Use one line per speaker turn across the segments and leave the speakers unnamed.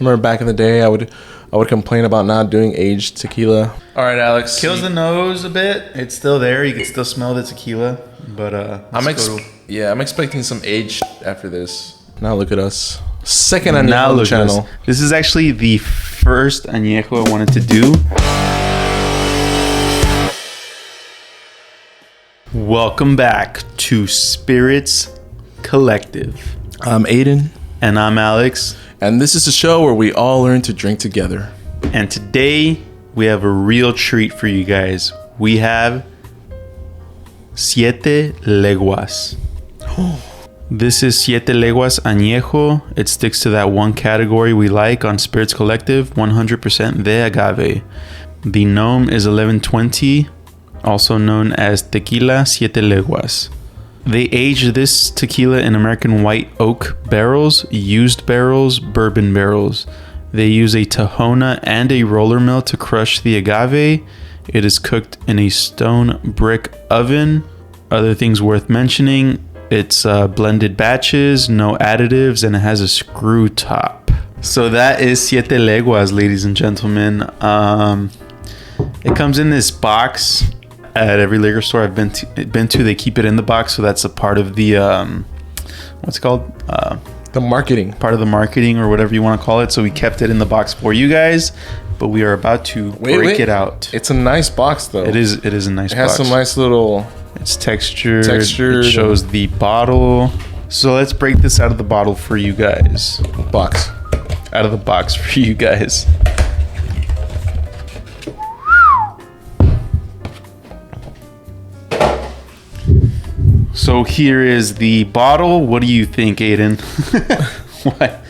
Remember back in the day, I would complain about not doing aged tequila. All right, Alex.
Kills the nose a bit. It's still there. You can still smell the tequila. But
I'm expecting some aged after this. Now look at us. Second Anejo on the channel.
This is actually the first Anejo I wanted to do. Welcome back to Spirits Collective.
I'm Aiden.
And I'm Alex.
And this is a show where we all learn to drink together.
And today we have a real treat for you guys. We have Siete Leguas. This is Siete Leguas Anejo. It sticks to that one category we like on Spirits Collective, 100% de agave. The gnome is 1120, also known as Tequila Siete Leguas. They age this tequila in American white oak barrels, used barrels, bourbon barrels. They use a Tahona and a roller mill to crush the agave. It is cooked in a stone brick oven. Other things worth mentioning, it's blended batches, no additives, and it has a screw top. So that is Siete Leguas, ladies and gentlemen. It comes in this box. At every liquor store I've been to, they keep it in the box, so that's a part of the what's it called?
The marketing.
Part of the marketing, or whatever you want to call it. So we kept it in the box for you guys, but we are about to break it out.
It's a nice box, though.
It is a nice box.
It has some nice little...
It's textured. It shows the bottle. So let's break this out of the bottle for you guys.
Box.
Out of the box for you guys. So here is the bottle. What do you think, Aiden? What?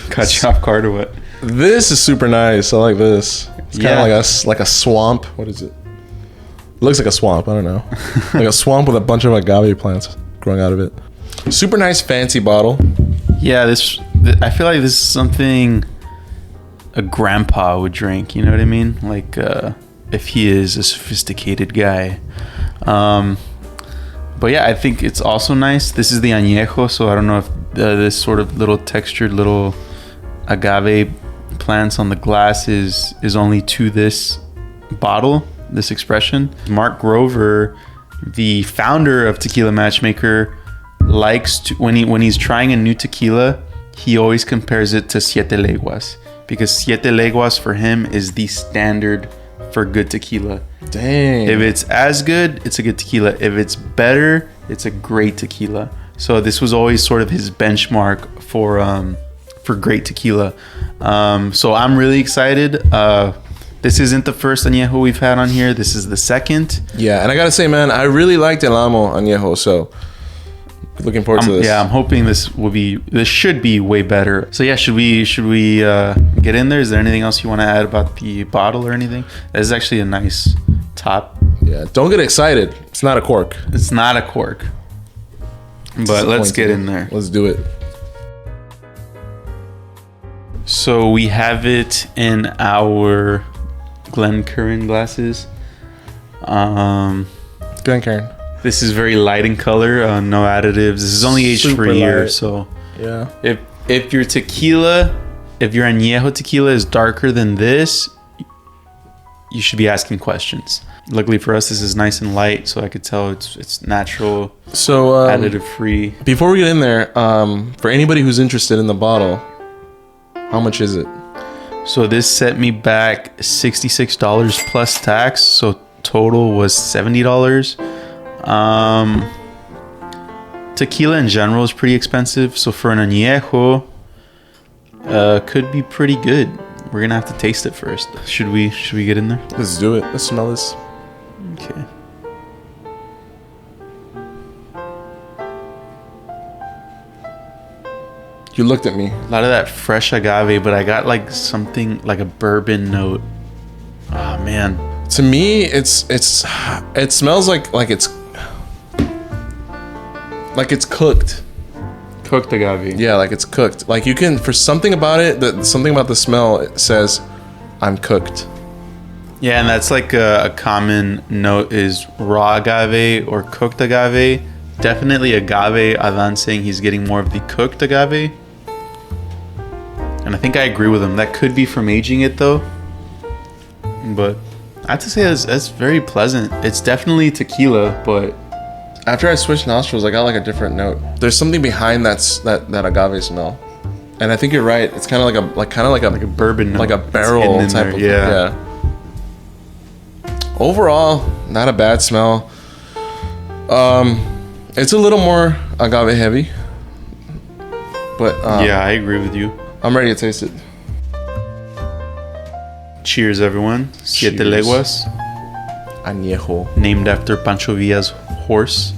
Cut you off guard or what?
This is super nice. I like this. It's kind of like a swamp. What is it? It looks like a swamp. I don't know. Like a swamp with a bunch of agave plants growing out of it. Super nice, fancy bottle.
Yeah, I feel like this is something a grandpa would drink. You know what I mean? Like if he is a sophisticated guy. But yeah, I think it's also nice. This is the Anejo, so I don't know if this sort of little textured little agave plants on the glass is only to this bottle, this expression. Mark Grover, the founder of Tequila Matchmaker, likes to, when he's trying a new tequila, he always compares it to Siete Leguas, because Siete Leguas for him is the standard for good tequila.
Dang.
If it's as good, it's a good tequila. If it's better, it's a great tequila. So this was always sort of his benchmark for great tequila. So I'm really excited. This isn't the first Anejo we've had on here. This is the second.
Yeah, and I gotta say, man, I really liked El Amo Anejo, so looking forward to this.
Yeah, I'm hoping this should be way better. So yeah, should we get in there? Is there anything else you want to add about the bottle or anything? This is actually a nice top.
Yeah, don't get excited. It's not a cork.
It's not a cork. But let's get in there.
Let's do it.
So we have it in our Glencairn glasses.
Glencairn.
This is very light in color, no additives. This is only aged for a year, so
yeah.
If your tequila, if your Anejo tequila is darker than this, you should be asking questions. Luckily for us, this is nice and light, so I could tell it's natural,
so
additive free.
Before we get in there, for anybody who's interested in the bottle, how much is it?
So this set me back $66 plus tax, so total was $70. Tequila in general is pretty expensive, so for an Anejo, could be pretty good. We're gonna have to taste it first. Should we get in there?
Let's do it. Let's smell this.
Okay.
You looked at me.
A lot of that fresh agave, but I got like something like a bourbon note. Oh man.
To me, it smells like it's cooked.
Cooked agave.
Yeah, like it's cooked. Like you can, for something about it, something about the smell, it says, I'm cooked.
Yeah, and that's like a common note is raw agave or cooked agave. Definitely agave. Adan saying he's getting more of the cooked agave. And I think I agree with him. That could be from aging it though. But I have to say that's very pleasant. It's definitely tequila, but
after I switched nostrils, I got like a different note. There's something behind that agave smell, and I think you're right. It's kind of like a
bourbon note.
like a barrel type
there.
of
Yeah.
Overall, not a bad smell. It's a little more agave heavy, but
yeah, I agree with you.
I'm ready to taste it.
Cheers, everyone. Siete
Cheers.
Leguas,
Anejo.
named after Pancho Villa's horse.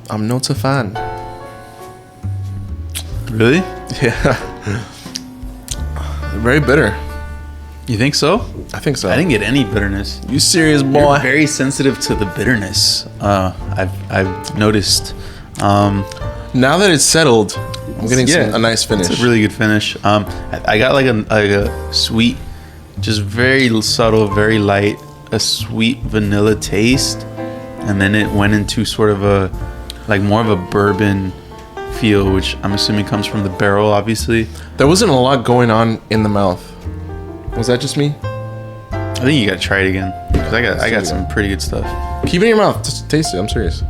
I'm not a fan.
Really?
Yeah. Very bitter.
You think so?
I think so.
I didn't get any bitterness.
You serious,
You're
boy?
very sensitive to the bitterness. I've noticed.
Now that it's settled, I'm getting a nice finish.
It's a really good finish. I got like a sweet, just very subtle, very light, a sweet vanilla taste, and then it went into sort of a like more of a bourbon feel, which I'm assuming comes from the barrel, obviously.
There wasn't a lot going on in the mouth. Was that just me?
I think you gotta try it again because I got some pretty good stuff.
Keep it in your mouth. Just taste it. I'm serious.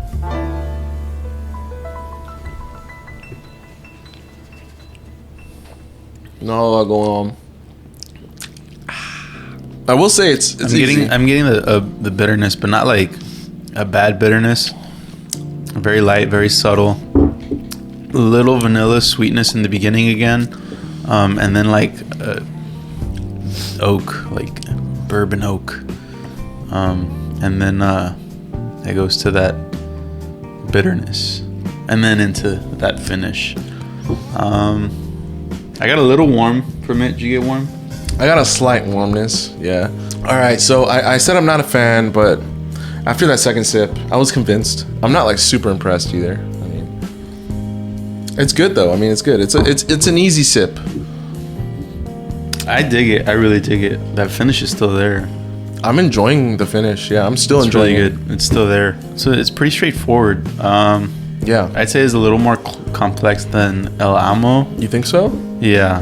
Not a lot going on. I will say it's easy.
I'm getting the bitterness, but not like a bad bitterness. Very light, very subtle. Little vanilla sweetness in the beginning again, and then like oak, like bourbon oak, and then it goes to that bitterness, and then into that finish. I got a little warm from it. Did you get warm?
I got a slight warmness. Yeah. All right. So I said I'm not a fan, but after that second sip, I was convinced. I'm not like super impressed either. I mean, it's good though. I mean, it's good. It's an easy sip.
I dig it. I really dig it. That finish is still there.
I'm enjoying the finish. Yeah, I'm still enjoying
really good. It's still there. So it's pretty straightforward.
Yeah.
I'd say it's a little more complex than El Amo.
You think so?
Yeah.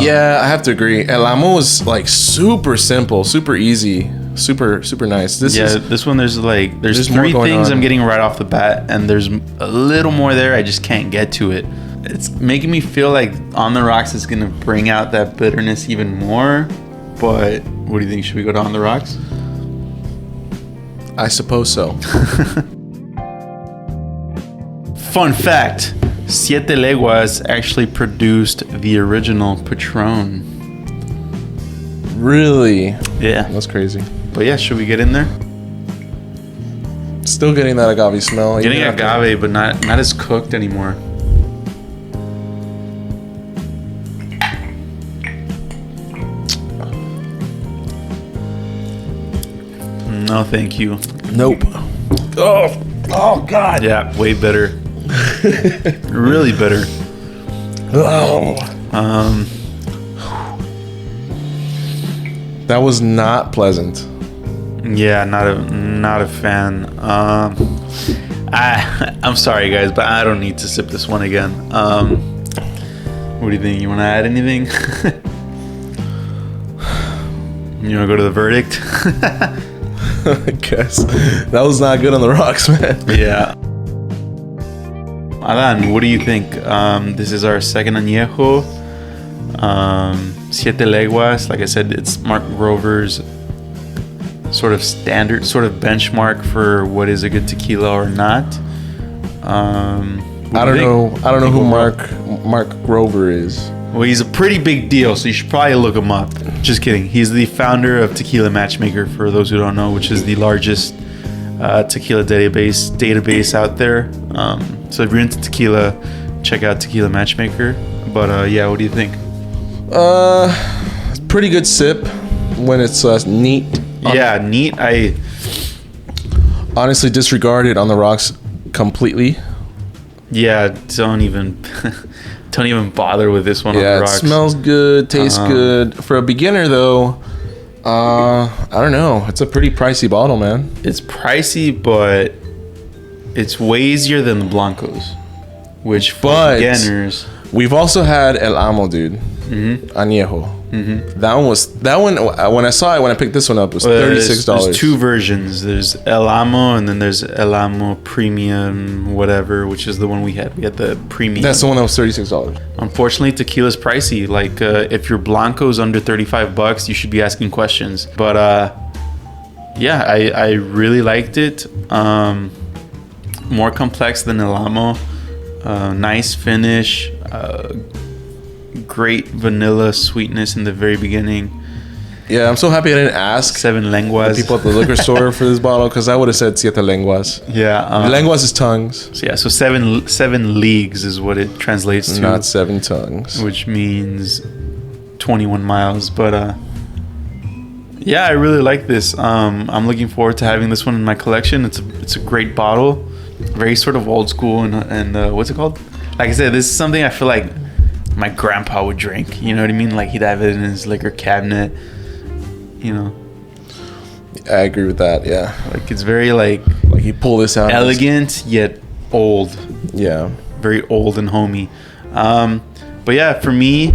Yeah, I have to agree. El Amo is like super simple, super easy, super nice.
This one there's three
more
things
on.
I'm getting right off the bat, and there's a little more there. I just can't get to it. It's making me feel like On the Rocks is gonna bring out that bitterness even more. But what do you think? Should we go to On the Rocks?
I suppose so.
Fun fact: Siete Leguas actually produced the original Patron.
Really?
Yeah.
That's crazy.
But yeah, should we get in there?
Still getting that agave smell.
Getting
even after-
agave, but not as cooked anymore. No, thank you.
Nope. Oh God.
Yeah, way better. Really bitter.
Oh. That was not pleasant.
Yeah, not a fan. I'm sorry guys, but I don't need to sip this one again. What do you think? You want to add anything? You want to go to the verdict?
I guess that was not good on the rocks, man.
Yeah. Alan, what do you think? This is our second añejo. Siete Leguas. Like I said, it's Mark Grover's sort of standard, sort of benchmark for what is a good tequila or not.
I don't know who Mark Grover is.
Well, he's a pretty big deal, so you should probably look him up. Just kidding. He's the founder of Tequila Matchmaker, for those who don't know, which is the largest tequila database out there. So if you're into tequila, check out Tequila Matchmaker. But yeah, what do you think?
Pretty good sip when it's neat.
Yeah, neat. I
honestly disregard it on the rocks completely.
Yeah, don't even bother with this one on the
Yeah, it
rocks.
smells good, tastes good. For a beginner though, I don't know. It's a pretty pricey bottle, man.
It's pricey, but it's way easier than the Blancos, which for beginners.
We've also had El Amo, dude. Anejo. That one. When I saw it, when I picked this one up, it was $36.
There's two versions. There's El Amo, and then there's El Amo Premium, whatever, which is the one we had. We had the premium.
That's the one that was $36.
Unfortunately, tequila's pricey. Like, if your Blanco's under $35, you should be asking questions. But yeah, I really liked it. More complex than El Amo. Nice finish. Great vanilla sweetness in the very beginning.
Yeah, I'm so happy I didn't ask
7 Leguas.
the people at the liquor store for this bottle, because I would have said Siete Leguas.
Yeah.
Leguas is tongues.
So 7 leagues is what it translates to.
Not 7 tongues.
Which means 21 miles. But yeah, I really like this. I'm looking forward to having this one in my collection. It's a great bottle. Very sort of old school and what's it called? Like I said, this is something I feel like my grandpa would drink. You know what I mean? Like he'd have it in his liquor cabinet. You know.
I agree with that. Yeah.
Like it's very like
you pull this out.
Elegant yet old.
Yeah. Very
old and homey. But yeah, for me,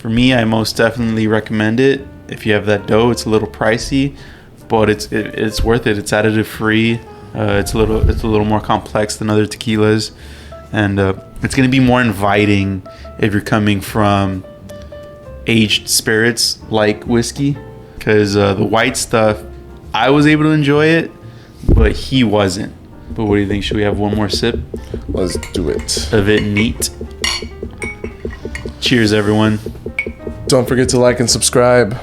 I most definitely recommend it. If you have that dough, it's a little pricey, but it's worth it. It's additive free. It's a little more complex than other tequilas, and it's gonna be more inviting if you're coming from aged spirits like whiskey, because the white stuff, I was able to enjoy it, but he wasn't. But what do you think? Should we have one more sip?
Let's do it.
Of it neat. Cheers, everyone.
Don't forget to like and subscribe.